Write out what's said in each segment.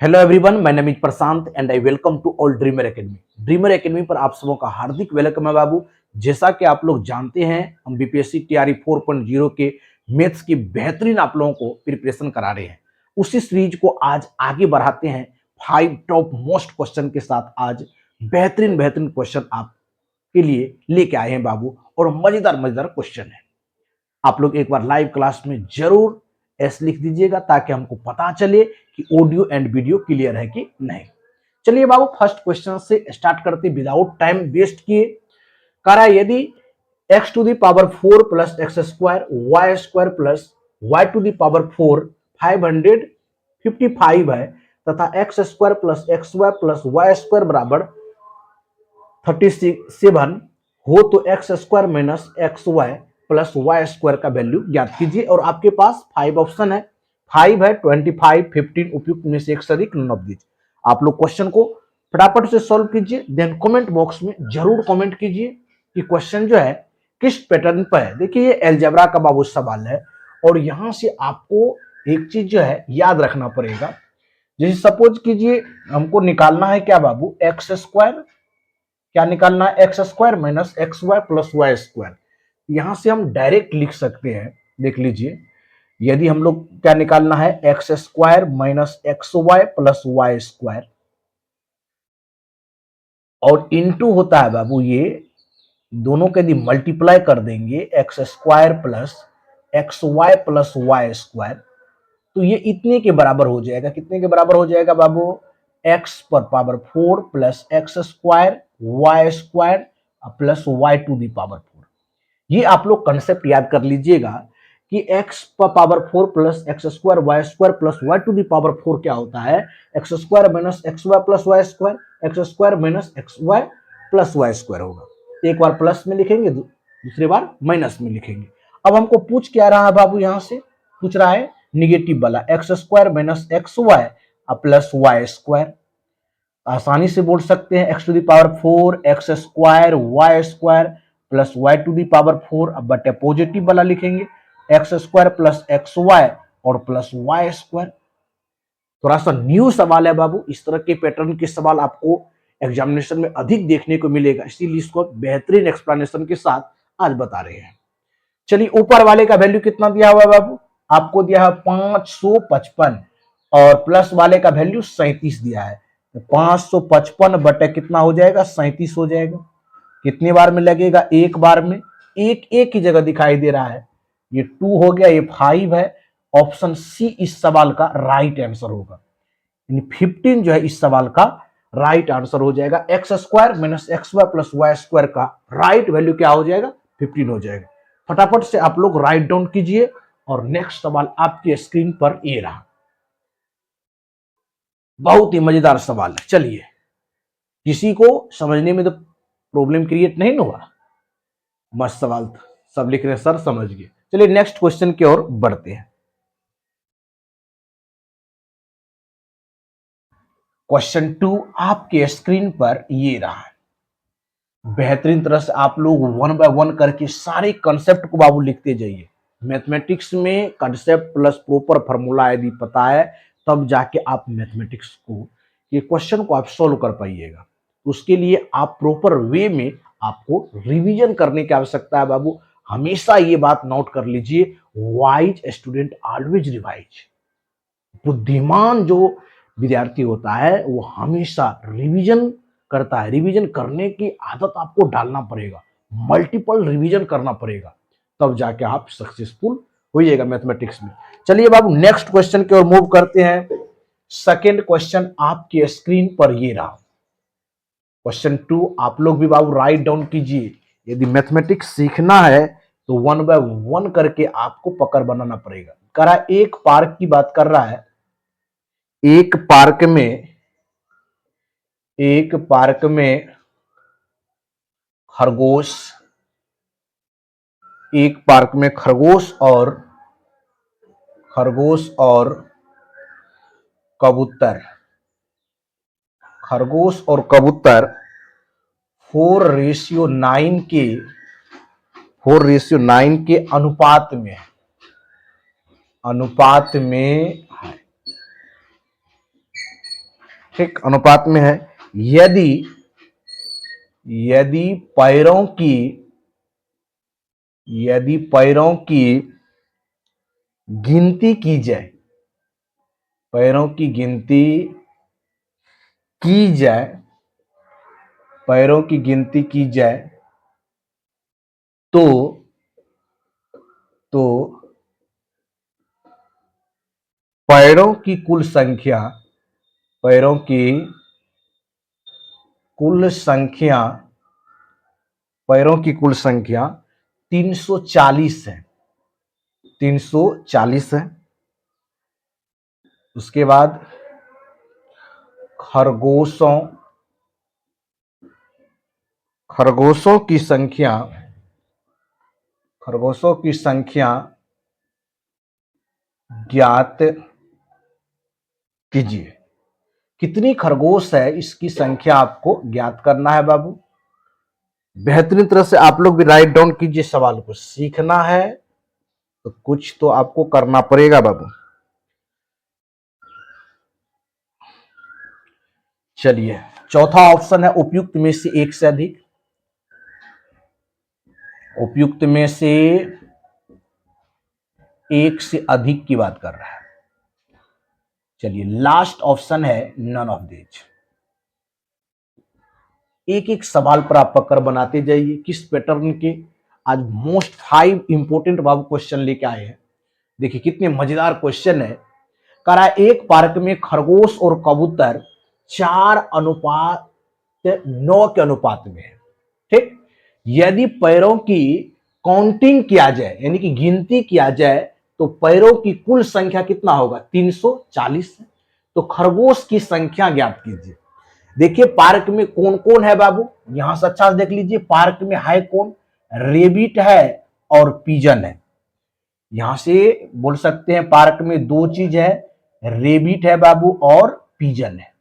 Hello everyone, my name is Prashant and I welcome to all Dreamer Academy. Dreamer Academy पर आप सबों का हार्दिक welcome है बाबू। जैसा कि आप लोग जानते हैं, हम बीपीएससी टीआरई 4.0 के मैथ्स की बेहतरीन आप लोगों को प्रिपरेशन करा रहे हैं। उसी सीरीज को आज आगे बढ़ाते हैं 5 टॉप मोस्ट क्वेश्चन के साथ। आज बेहतरीन बेहतरीन क्वेश्चन आपके लिए लेके आए हैं बाबू, और मजेदार मजेदार क्वेश्चन है। आप लोग एक बार लाइव क्लास में जरूर एस लिख दीजिएगा ताकि हमको पता चले कि ऑडियो एंड वीडियो क्लियर है कि नहीं। चलिए बाबू, फर्स्ट क्वेश्चन से स्टार्ट करते विदाउट टाइम वेस्ट किए। कह रहा है यदि x to the power 4 plus x square y square plus y to the power 4 555 है तथा x square plus x y plus y square बराबर 37 हो तो x square minus x y plus y square का वैल्यू ज्ञात कीजिए। और आपके पास 5 ऑप्शन है, 5 है, 25, 15 उपयुक्त में से एक से अधिक नन ऑफ दीज। आप लोग क्वेश्चन को फटाफट से सॉल्व कीजिए, देन कमेंट बॉक्स में जरूर कमेंट कीजिए कि क्वेश्चन जो है किस पैटर्न पर है। देखिए ये अलजेब्रा का बाबू सवाल है, और यहां से आपको एक चीज जो है याद रखना पड़ेगा। जैसे सपोज कीजिए हमको निकालना है क्या बाबू, एक्स स्क्वायर, क्या निकालना है, x square minus x y plus y square. यहां से हम डायरेक्ट लिख सकते हैं, देख लीजिए। यदि हम लोग क्या निकालना है, x square minus x y plus y square, और इनटू होता है बाबू ये दोनों के यदि मल्टीप्लाई कर देंगे x square plus x y plus y square, तो ये इतने के बराबर हो जाएगा। कितने के बराबर हो जाएगा बाबू, एक्स पर power 4 plus x square plus y to the power 4। ये आप लोग कंसेप्ट याद कर लीजिएगा कि x पर power 4 plus x square plus y to the power 4 क्या होता है, x square minus x y plus y square, x square minus x y plus y square होगा। एक बार प्लस में लिखेंगे, दूसरी बार माइनस में लिखेंगे। अब हमको पूछ क्या रहा है बाबू, यहां से पूछ रहा है निगेटिव वाला, x square minus x y plus y square. आसानी से बोल सकते हैं x to the power 4 x square y square plus y to the power 4। अब बटे पॉजिटिव वाला लिखेंगे, x square plus x y और प्लस वाई स्क्वायर। थोड़ा सा न्यू सवाल है बाबू, इस तरह के पैटर्न के सवाल आपको एग्जामिनेशन में अधिक देखने को मिलेगा, इसीलिए इसको बेहतरीन एक्सप्लेनेशन के साथ आज बता रहे हैं। चलिए ऊपर वाले का वैल्यू कितना दिया हुआ है बाबू, आपको दिया है 555, और प्लस वाले का वैल्यू 37 दिया है। तो 555 बटे कितना हो जाएगा, 37 हो जाएगा। कितनी बार में लगेगा, एक बार में। एक एक की जगह दिखाई दे रहा है, ये 2 हो गया, ये 5 है। ऑप्शन सी इस सवाल का राइट आंसर होगा, यानी 15 जो है इस सवाल का राइट आंसर हो जाएगा। X square minus x y plus y square का राइट वैल्यू क्या हो जाएगा, 15 हो जाएगा। फटाफट से आप लोग राइट डाउन कीजिए, और नेक्स्ट सवाल आपकी स्क्रीन पर ये रहा। बहुत ही मजेदार सवाल है। चलिए, किसी को समझने में तो प्रॉब्लम क्रिएट नहीं हुआ, मस्त सवाल था, सब लिख रहे सर समझ गए। चलिए नेक्स्ट क्वेश्चन की ओर बढ़ते हैं। क्वेश्चन 2 आपके स्क्रीन पर ये रहा। बेहतरीन तरह से आप लोग वन बाय वन करके सारे कंसेप्ट को बाबू लिखते जाइए। मैथमेटिक्स में कंसेप्ट प्लस प्रॉपर फार्मूला यदि पता है, तब जाके आप मैथमेटिक्स को, ये क्वेश्चन को आप सोल्व कर पाइएगा। उसके लिए आप प्रॉपर वे में आपको रिवीजन करने की आवश्यकता है बाबू। हमेशा ये बात नोट कर लीजिए, वाइज स्टूडेंट ऑलवेज रिवाइज। बुद्धिमान जो विद्यार्थी होता है वो हमेशा रिवीजन करता है। रिवीजन करने की आदत आपको डालना पड़ेगा, मल्टीपल रिवीजन करना पड़ेगा, तब जाके आप सक्सेसफुल होइएगा मैथमेटिक्स में। चलिए बाबू नेक्स्ट क्वेश्चन की ओर मूव करते हैं। सेकेंड क्वेश्चन आपकी स्क्रीन पर ये रहा। क्वेश्चन 2 आप लोग भी बाबू राइट डाउन कीजिए। यदि मैथमेटिक्स सीखना है तो वन बाय वन करके आपको पकड़ बनाना पड़ेगा। कह रहा है एक पार्क की बात कर रहा है, एक पार्क में खरगोश, एक पार्क में खरगोश और कबूतर, खरगोश और कबूतर 4:9 के अनुपात में है। ठीक, अनुपात में है। यदि यदि पैरों की यदि पैरों की गिनती की जाए, पैरों की गिनती की जाए, पैरों की गिनती की जाए तो तो पैरों की कुल संख्या, पैरों की कुल संख्या, पैरों की कुल संख्या 340 है, 340 है। उसके बाद खरगोशों खरगोशों की संख्या, खरगोशों की संख्या ज्ञात कीजिए। कितनी खरगोश है इसकी संख्या आपको ज्ञात करना है बाबू। बेहतरीन तरह से आप लोग भी राइट डाउन कीजिए सवाल को। सीखना है तो कुछ तो आपको करना पड़ेगा बाबू। चलिए, चौथा ऑप्शन है उपयुक्त में से एक से अधिक। उपयुक्त में से एक से अधिक की बात कर रहा है। चलिए, लास्ट ऑप्शन है नन ऑफ दीज। एक एक सवाल पर आप पकड़ बनाते जाइए। किस पैटर्न के आज मोस्ट 5 इंपोर्टेंट बाबू क्वेश्चन लेके आए हैं। देखिए कितने मजेदार क्वेश्चन है। कह रहा है एक पार्क में खरगोश और कबूतर 4:9 के अनुपात में है। ठीक, यदि पैरों की काउंटिंग किया जाए, यानी कि गिनती किया जाए, तो पैरों की कुल संख्या कितना होगा? 340। तो खरगोश की संख्या ज्ञात कीजिए। देखिए पार्क में कौन कौन है बाबू, यहां से अच्छा से देख लीजिए। पार्क में है कौन? रेबिट है और पिजन है। यहां से बोल सकते हैं पार्क में दो चीज है, रेबिट है बाबू और पिजन है।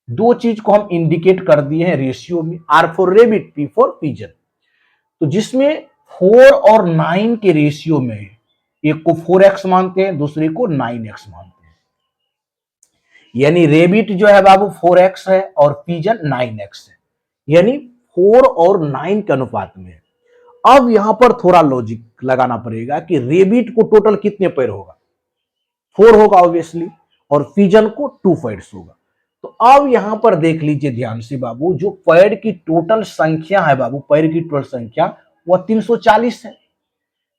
दो चीज को हम इंडिकेट कर दिए हैं रेशियो में, R for rabbit, P for pigeon. तो जिसमें 4 और 9 के रेशियो में है। एक को 4x मानते हैं, दूसरे को 9x मानते हैं। यानी रेबिट जो है बाबू 4x है और पिजन 9x है, यानी 4 और 9 के अनुपात में है। अब यहां पर थोड़ा लॉजिक लगाना पड़ेगा कि रेबिट को टोटल कितने पैर होगा? 4 होगा ऑब्वियसली, और पिजन को 2 पैर्स होगा। तो अब यहां पर देख लीजिए ध्यान से बाबू, जो पैर की टोटल संख्या है बाबू, पैर की टोटल संख्या वह 340 है।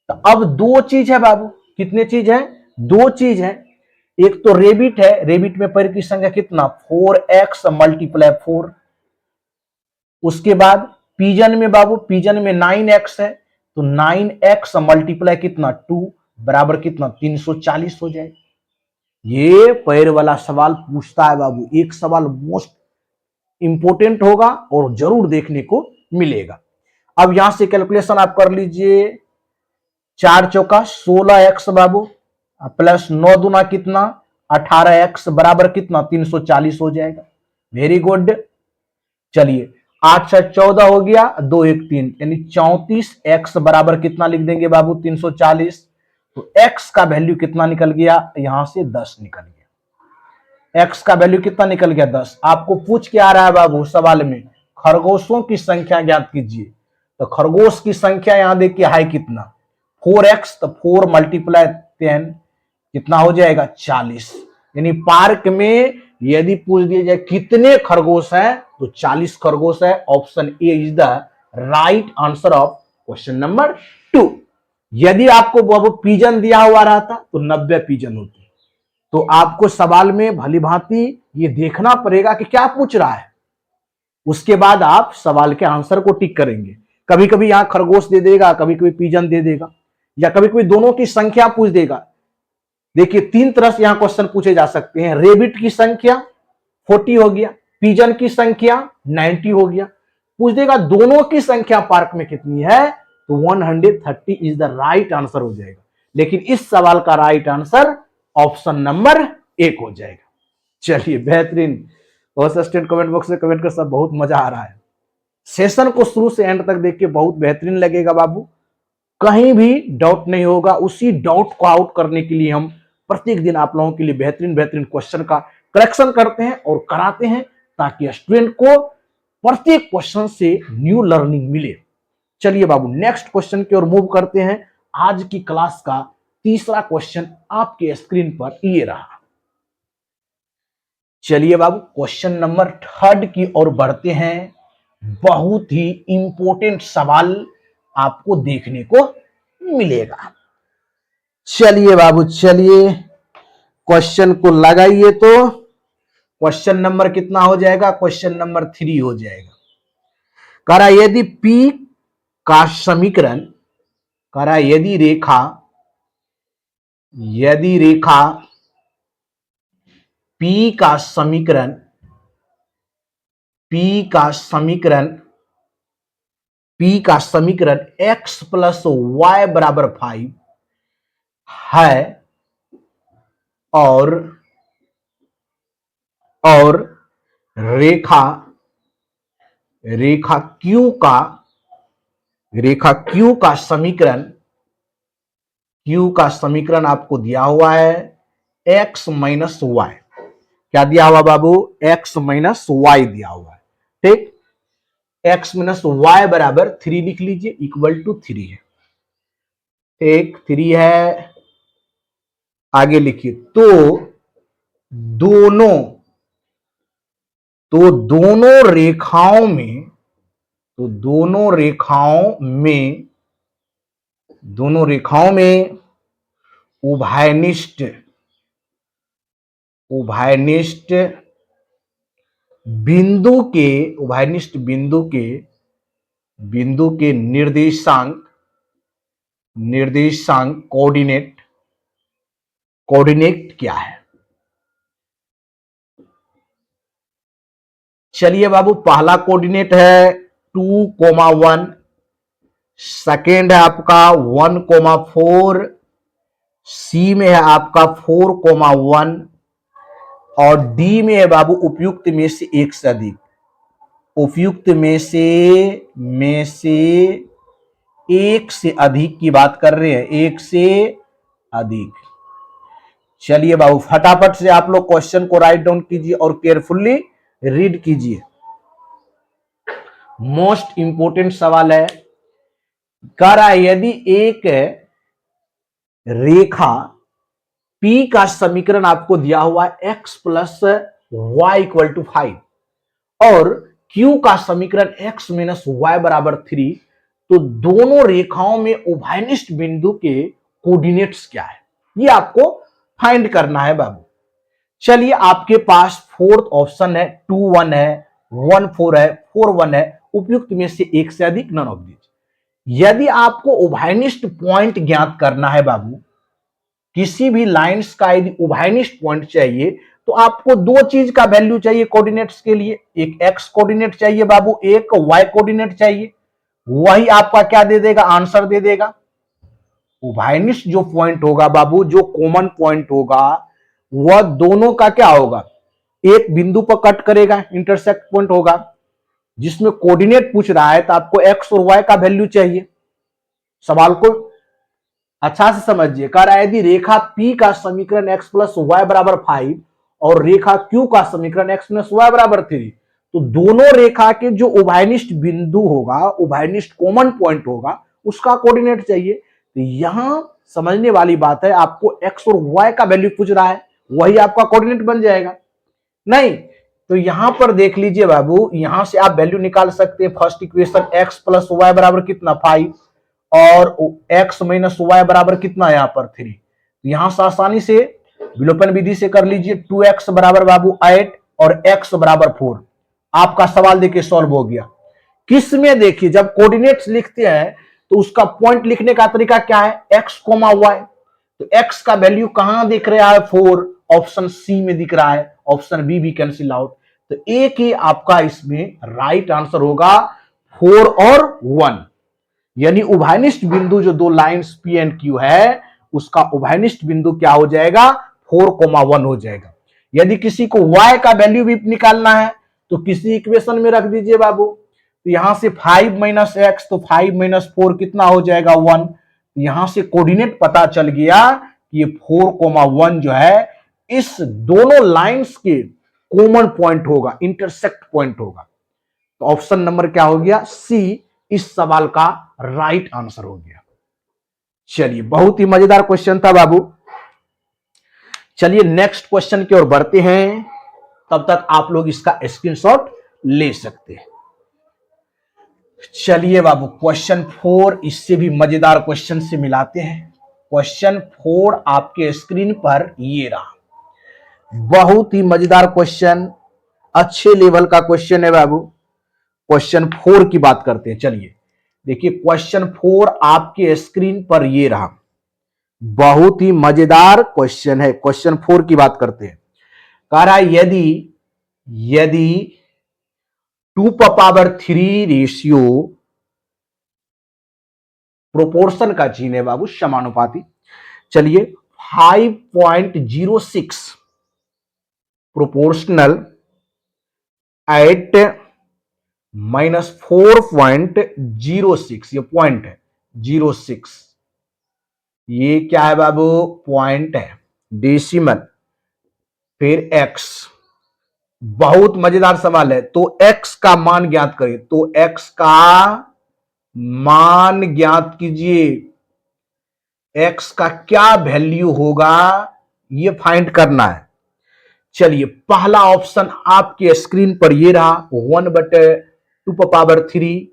तो अब दो चीज है बाबू, कितने चीज है? दो चीज है। एक तो रेबिट है, रेबिट में पैर की संख्या कितना? 4x multiply 4। उसके बाद पिजन में बाबू, पिजन में 9x है, तो 9x मल्टीप्लाई कितना? 2 बराबर कितना? 340 हो जाएगा। ये पैर वाला सवाल पूछता है बाबू। एक सवाल मोस्ट इंपोर्टेंट होगा और जरूर देखने को मिलेगा। अब यहां से कैलकुलेशन आप कर लीजिए। 4 चौका 16x बाबू, प्लस 9 दूना कितना? 18x बराबर कितना? 340 हो जाएगा। Very good. चलिए 8 से 14 हो गया, 2 1 3, यानी 34x बराबर कितना लिख देंगे बाबू? 340। तो x का वैल्यू कितना निकल गया? यहां से 10 निकल गया। x का वैल्यू कितना निकल गया? 10। आपको पूछ के आ रहा है बाबू सवाल में, खरगोशों की संख्या ज्ञात कीजिए। तो खरगोश की संख्या यहां देखिए है कितना? 4x, तो 4 मल्टीप्लाई 10 कितना हो जाएगा? 40। यानी पार्क में यदि पूछ दिया जाए कितने खरगोश हैं, तो 40 खरगोश है। Option A is the right answer of question number 2। यदि आपको बाबू पिजन दिया हुआ रहता तो 90 पिजन होती। तो आपको सवाल में भली भांति ये देखना पड़ेगा कि क्या पूछ रहा है, उसके बाद आप सवाल के आंसर को टिक करेंगे। कभी कभी यहां खरगोश दे देगा, कभी कभी पिजन दे देगा, या कभी कभी दोनों की संख्या पूछ देगा। देखिए 3 तरह से यहां क्वेश्चन पूछे जा सकते हैं। रेबिट की संख्या 40 हो गया, पिजन की संख्या 90 हो गया। पूछ देगा दोनों की संख्या पार्क में कितनी है, तो 130 इज द राइट आंसर हो जाएगा। लेकिन इस सवाल का राइट आंसर ऑप्शन नंबर 1 हो जाएगा। चलिए बेहतरीन। बहुत स्टूडेंट कमेंट बॉक्स में कमेंट कर, सब बहुत मजा आ रहा है। सेशन को शुरू से एंड तक देख के बहुत बेहतरीन लगेगा बाबू। कहीं भी डाउट नहीं होगा। उसी डाउट को आउट करने के लिए हम प्रत्येक दिन आप लोगों के लिए बेहतरीन बेहतरीन क्वेश्चन का करेक्शन करते हैं और कराते हैं ताकि स्टूडेंट को प्रत्येक क्वेश्चन से न्यू लर्निंग मिले। चलिए बाबू नेक्स्ट क्वेश्चन की ओर मूव करते हैं। आज की क्लास का तीसरा क्वेश्चन आपके स्क्रीन पर ये रहा। चलिए बाबू क्वेश्चन नंबर 3 की ओर बढ़ते हैं। बहुत ही इंपॉर्टेंट सवाल आपको देखने को मिलेगा। चलिए बाबू चलिए क्वेश्चन को लगाइए। तो क्वेश्चन नंबर कितना हो जाएगा? क्वेश्चन नंबर 3 हो जाएगा। कह रहा यदि P का समीकरण, कह रहा यदि रेखा P का समीकरण x प्लस वाई बराबर 5 है और रेखा Q का समीकरण आपको दिया हुआ है x माइनस वाई। क्या दिया हुआ बाबू? x माइनस वाई दिया हुआ है। ठीक, x माइनस वाई बराबर 3 लिख लीजिए, इक्वल टू 3 है। ठीक, 3 है। आगे लिखिए। तो दोनों रेखाओं में उभयनिष्ठ बिंदु के निर्देशांक कोऑर्डिनेट क्या है? चलिए बाबू पहला कोऑर्डिनेट है 2,1, सेकेंड है आपका 1,4, सी में है आपका 4,1 और डी में है बाबू उपयुक्त में से एक से अधिक। उपयुक्त में से एक से अधिक की बात कर रहे हैं, एक से अधिक। चलिए बाबू फटाफट से आप लोग क्वेश्चन को राइट डाउन कीजिए और केयरफुली रीड कीजिए। मोस्ट इंपोर्टेंट सवाल है। कह रहा है यदि एक रेखा P का समीकरण आपको दिया हुआ है x plus y equal to 5 और Q का समीकरण x माइनस वाई बराबर 3, तो दोनों रेखाओं में उभयनिष्ठ बिंदु के कोऑर्डिनेट्स क्या है, ये आपको फाइंड करना है बाबू। चलिए आपके पास फोर्थ ऑप्शन है 2,1 है, 1,4 है, 4,1 है, उपयुक्त में से एक से अधिक, नन ऑफ दिस। यदि आपको उभयनिष्ठ पॉइंट ज्ञात करना है बाबू, किसी भी लाइंस का यदि उभयनिष्ठ पॉइंट चाहिए तो आपको दो चीज का वैल्यू चाहिए कोऑर्डिनेट्स के लिए। एक x कोऑर्डिनेट चाहिए बाबू, एक y कोऑर्डिनेट चाहिए। वही आपका क्या दे देगा? आंसर दे देगा। उभयनिष्ठ जो पॉइंट होगा बाबू, जो कॉमन पॉइंट होगा, वह दोनों का क्या होगा? एक बिंदु पर कट करेगा, इंटरसेक्ट पॉइंट होगा। जिसमें कोऑर्डिनेट पूछ रहा है तो आपको x और y का वैल्यू चाहिए। सवाल को अच्छा से समझिए। कह रहा है यदि रेखा P का समीकरण x प्लस वाई बराबर 5 और रेखा Q का समीकरण x माइनस वाई बराबर 3, तो दोनों रेखा के जो उभयनिष्ठ बिंदु होगा, उभयनिष्ठ कॉमन पॉइंट होगा, उसका कोऑर्डिनेट चाहिए। तो यहां समझने वाली बात है, आपको x और y का वैल्यू पूछ रहा है, वही आपका कोऑर्डिनेट बन जाएगा। नहीं तो यहां पर देख लीजिए बाबू, यहां से आप वैल्यू निकाल सकते हैं। First equation x plus y बराबर कितना? 5 और x माइनस वाई बराबर कितना? यहां पर 3। यहां से आसानी से विलोपन विधि से कर लीजिए। 2x बराबर बाबू 8 और x बराबर 4। आपका सवाल देखिए सॉल्व हो गया। किस में? देखिए जब कोऑर्डिनेट्स लिखते हैं तो उसका पॉइंट लिखने का तरीका क्या है? x comma y. तो x का वैल्यू कहां दिख रहा है? 4। ऑप्शन सी में दिख रहा है, ऑप्शन बी भी कैंसिल आउट। तो एक ही आपका इसमें राइट आंसर होगा 4 और 1। यानी उभयनिष्ठ बिंदु जो दो लाइंस P एंड Q है, उसका उभयनिष्ठ बिंदु क्या हो जाएगा? 4,1 हो जाएगा। यदि किसी को y का वैल्यू भी निकालना है तो किसी इक्वेशन में रख दीजिए बाबू। तो यहां से 5 माइनस एक्स, तो 5 माइनस 4 कितना हो जाएगा? 1। यहां से कोऑर्डिनेट पता चल गया कि ये 4,1 जो है इस दोनों लाइंस के कॉमन पॉइंट होगा, इंटरसेक्ट पॉइंट होगा। तो ऑप्शन नंबर क्या हो गया? सी इस सवाल का राइट आंसर हो गया। चलिए, बहुत ही मजेदार क्वेश्चन था बाबू। चलिए नेक्स्ट क्वेश्चन की ओर बढ़ते हैं, तब तक आप लोग इसका स्क्रीनशॉट ले सकते हैं। चलिए बाबू, क्वेश्चन 4 इससे भी मजेदार क्वेश्चन से मिलाते हैं। क्वेश्चन 4 आपके स्क्रीन पर ये रहा, बहुत ही मजेदार क्वेश्चन, अच्छे लेवल का क्वेश्चन है बाबू। क्वेश्चन 4 की बात करते हैं। चलिए देखिए, क्वेश्चन 4 आपके स्क्रीन पर ये रहा, बहुत ही मजेदार क्वेश्चन है। क्वेश्चन 4 की बात करते हैं। कह रहा है यदि 2 रेशियो प्रोपोर्शन का चिन्ह है बाबू, समानुपाती। चलिए 5.06 प्रोपोर्शनल एट -4.06, ये पॉइंट है 06, ये क्या है बाबू? पॉइंट है, डेसिमल, फिर x। बहुत मजेदार सवाल है। तो x का मान ज्ञात करिए, तो x का मान ज्ञात कीजिए, x का क्या वैल्यू होगा ये फाइंड करना है। चलिए, पहला ऑप्शन आपके स्क्रीन पर ये रहा 1/2^3,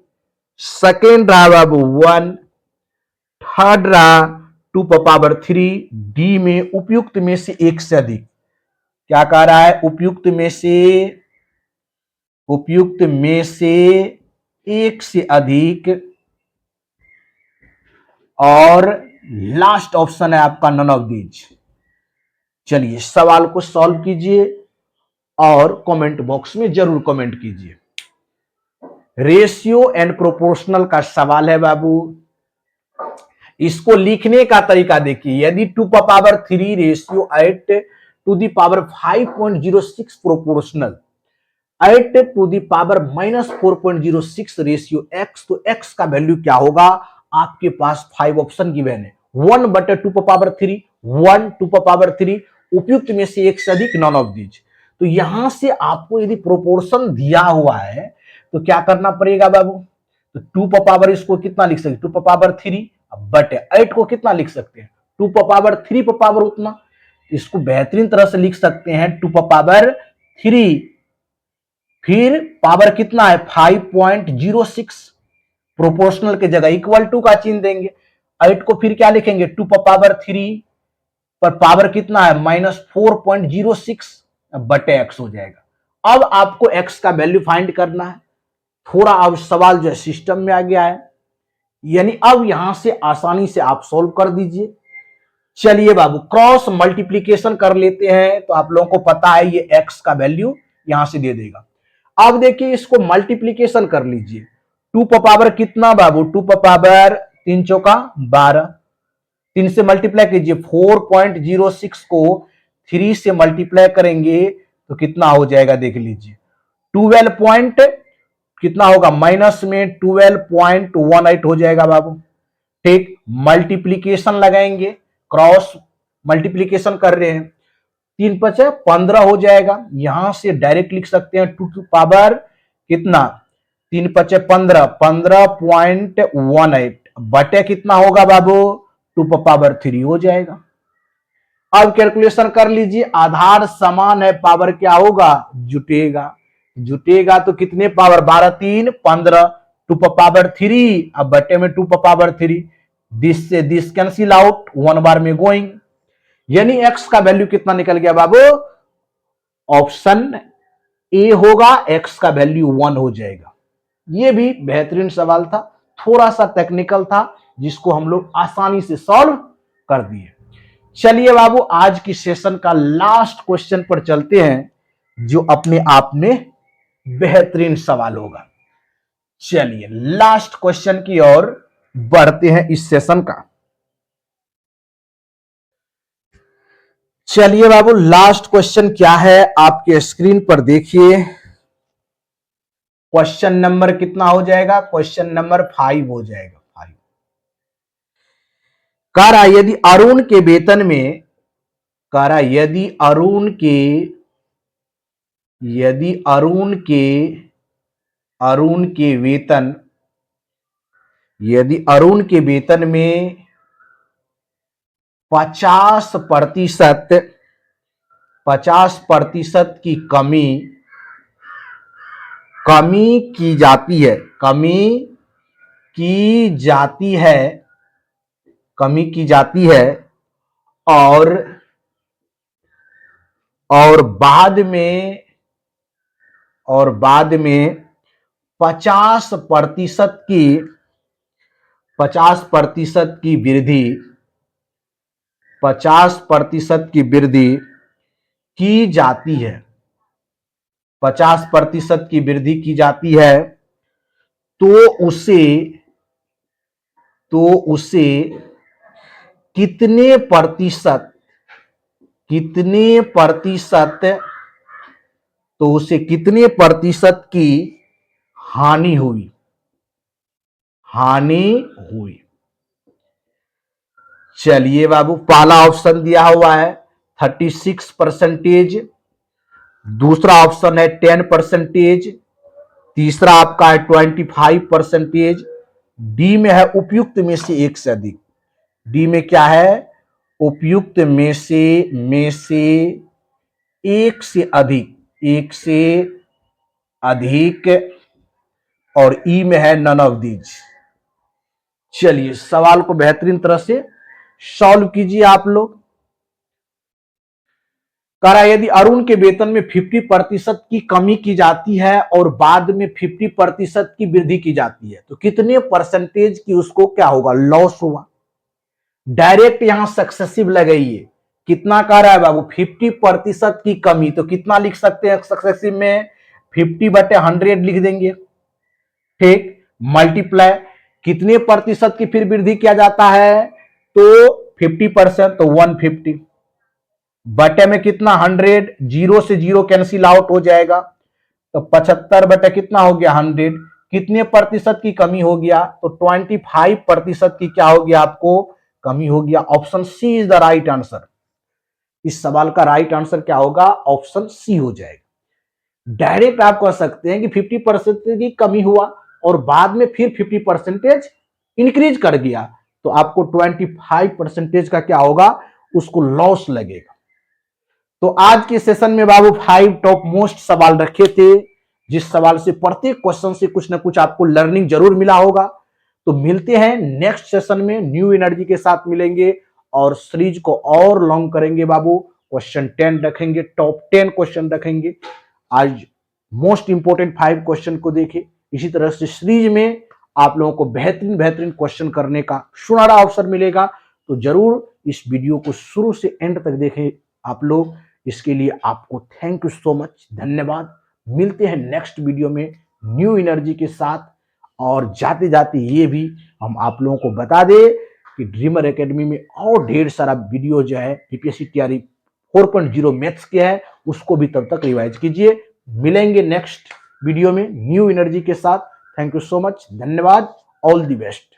सेकेंड रहा बाबू 1, थर्ड रहा 2^3। डी में उपयुक्त में से एक से अधिक, क्या कह रहा है? उपयुक्त में से एक से अधिक, और लास्ट ऑप्शन है आपका नन ऑफ दीज। चलिए सवाल को सॉल्व कीजिए और कमेंट बॉक्स में जरूर कमेंट कीजिए। रेशियो एंड प्रोपोर्शनल का सवाल है बाबू। इसको लिखने का तरीका देखिए, यदि 2^3 ratio eight to the power 5.06 proportional eight to the power -4.06 ratio x, तो x का वैल्यू क्या होगा? आपके पास 5 ऑप्शन गिवन है, 1/2^3, 1, 2^3, उपयुक्त में से एक से अधिक, नॉन ऑफ दीज। तो यहां से आपको यदि प्रोपोर्शन दिया हुआ है तो क्या करना पड़ेगा बाबू? तो 2 इसको कितना लिख सकते? 2^3 बटे 8 को कितना लिख सकते हैं? 2^3 उतना। इसको बेहतरीन तरह से लिख सकते हैं 2^3, फिर पावर कितना है? 5.06, प्रोपोर्शनल के जगह इक्वल टू का चिन्ह देंगे। 8 को फिर क्या लिखेंगे? 2^3 पर पावर कितना है? -4.06 बटे x हो जाएगा। अब आपको x का वैल्यू फाइंड करना है। थोड़ा अब सवाल जो है सिस्टम में आ गया है, यानी अब यहां से आसानी से आप सॉल्व कर दीजिए। चलिए बाबू, क्रॉस मल्टीप्लीकेशन कर लेते हैं, तो आप लोगों को पता है ये x का वैल्यू यहां से दे देगा। अब देखिए, इसको मल्टीप्लीकेशन कर लीजिए। 2 कितना बाबू? 2 3 चौका 12, 3 से मल्टीप्लाई कीजिए, 4.06 को 3 से मल्टीप्लाई करेंगे तो कितना हो जाएगा देख लीजिए, 12 पॉइंट कितना होगा? माइनस में 12.18 हो जाएगा बाबू। ठीक, मल्टीप्लीकेशन लगाएंगे, क्रॉस मल्टीप्लीकेशन कर रहे हैं, 3×5 = 15 हो जाएगा। यहां से डायरेक्ट लिख सकते हैं 2 कितना? 3×5 = 15.18 बटे कितना होगा बाबू? 2^3 हो जाएगा। अब कैलकुलेशन कर लीजिए, आधार समान है, पावर क्या होगा? जुटेगा तो कितने पावर? 12 3 15, 2^3, अब बटे में 2^3, दिस से दिस कैंसिल आउट, 1 बार में गोइंग, यानी x का वैल्यू कितना निकल गया बाबू? ऑप्शन ए होगा, x का वैल्यू 1 हो जाएगा। यह भी बेहतरीन सवाल था, थोड़ा सा टेक्निकल था, जिसको हम लोग आसानी से सॉल्व कर दिए। चलिए बाबू, आज की सेशन का लास्ट क्वेश्चन पर चलते हैं, जो अपने आप में बेहतरीन सवाल होगा। चलिए लास्ट क्वेश्चन की ओर बढ़ते हैं इस सेशन का। चलिए बाबू, लास्ट क्वेश्चन क्या है आपके स्क्रीन पर देखिए। क्वेश्चन नंबर कितना हो जाएगा? क्वेश्चन नंबर 5 हो जाएगा। 5 कह रहा, यदि अरुण के वेतन में कह रहा यदि अरुण के वेतन में 50% की कमी की जाती है और बाद में 50% की वृद्धि की जाती है 50% की वृद्धि की जाती है तो उसे कितने प्रतिशत की हानि हुई चलिए बाबू, पहला ऑप्शन दिया हुआ है 36%, दूसरा ऑप्शन है 10%, तीसरा आपका है 25%, डी में है उपयुक्त में से एक से अधिक। डी में क्या है? उपयुक्त में से एक से अधिक और ई में है नन ऑफ दीज। चलिए सवाल को बेहतरीन तरह से सॉल्व कीजिए आप लोग। कह रहा है यदि अरुण के वेतन में 50% की कमी की जाती है और बाद में 50% की वृद्धि की जाती है तो कितने परसेंटेज की उसको क्या होगा? लॉस हुआ। डायरेक्ट यहां सक्सेसिव लगाइए। कितना कह रहा है बाबू? 50% की कमी, तो कितना लिख सकते हैं सक्सेसिव में? 50/100 लिख देंगे। ठीक, मल्टीप्लाई कितने प्रतिशत की फिर वृद्धि किया जाता है? तो 50%, तो 150 बटे में कितना? 100, जीरो से जीरो कैंसिल आउट हो जाएगा तो 75 बटे कितना हो गया? 100। कितने प्रतिशत की कमी हो गया? तो 25% की क्या हो गया? आपको कमी हो गया। Option C is the right answer. इस सवाल का राइट आंसर क्या होगा? ऑप्शन सी हो जाएगा। डायरेक्ट आप कह सकते हैं कि 50% की कमी हुआ और बाद में फिर 50% इंक्रीज कर गया तो आपको 25% का क्या होगा? उसको लॉस लगेगा। तो आज के सेशन में बाबू 5 टॉप मोस्ट सवाल रखे थे, जिस सवाल से प्रत्येक क्वेश्चन से कुछ ना कुछ आपको लर्निंग जरूर मिला होगा। तो मिलते हैं नेक्स्ट सेशन में, न्यू एनर्जी के साथ मिलेंगे और सीरीज को और लॉन्ग करेंगे बाबू। क्वेश्चन 10 रखेंगे, टॉप 10 क्वेश्चन रखेंगे। आज मोस्ट इंपोर्टेंट 5 क्वेश्चन को देखें। इसी तरह से सीरीज में आप लोगों को बेहतरीन क्वेश्चन करने का सुनहरा अवसर मिलेगा। तो जरूर इस वीडियो को शुरू से एंड तक देखें आप लोग। इसके लिए आपको थैंक यू सो मच, धन्यवाद। मिलते हैं नेक्स्ट वीडियो में न्यू एनर्जी के साथ। और जाते जाते ये भी हम आप लोगों को बता दें कि ड्रीमर एकेडमी में और ढेर सारा वीडियो जो है बीपीएससी तैयारी 4.0 मैथ्स के है, उसको भी तब तक रिवाइज कीजिए। मिलेंगे नेक्स्ट वीडियो में न्यू एनर्जी के साथ। थैंक यू सो मच, धन्यवाद, ऑल द बेस्ट।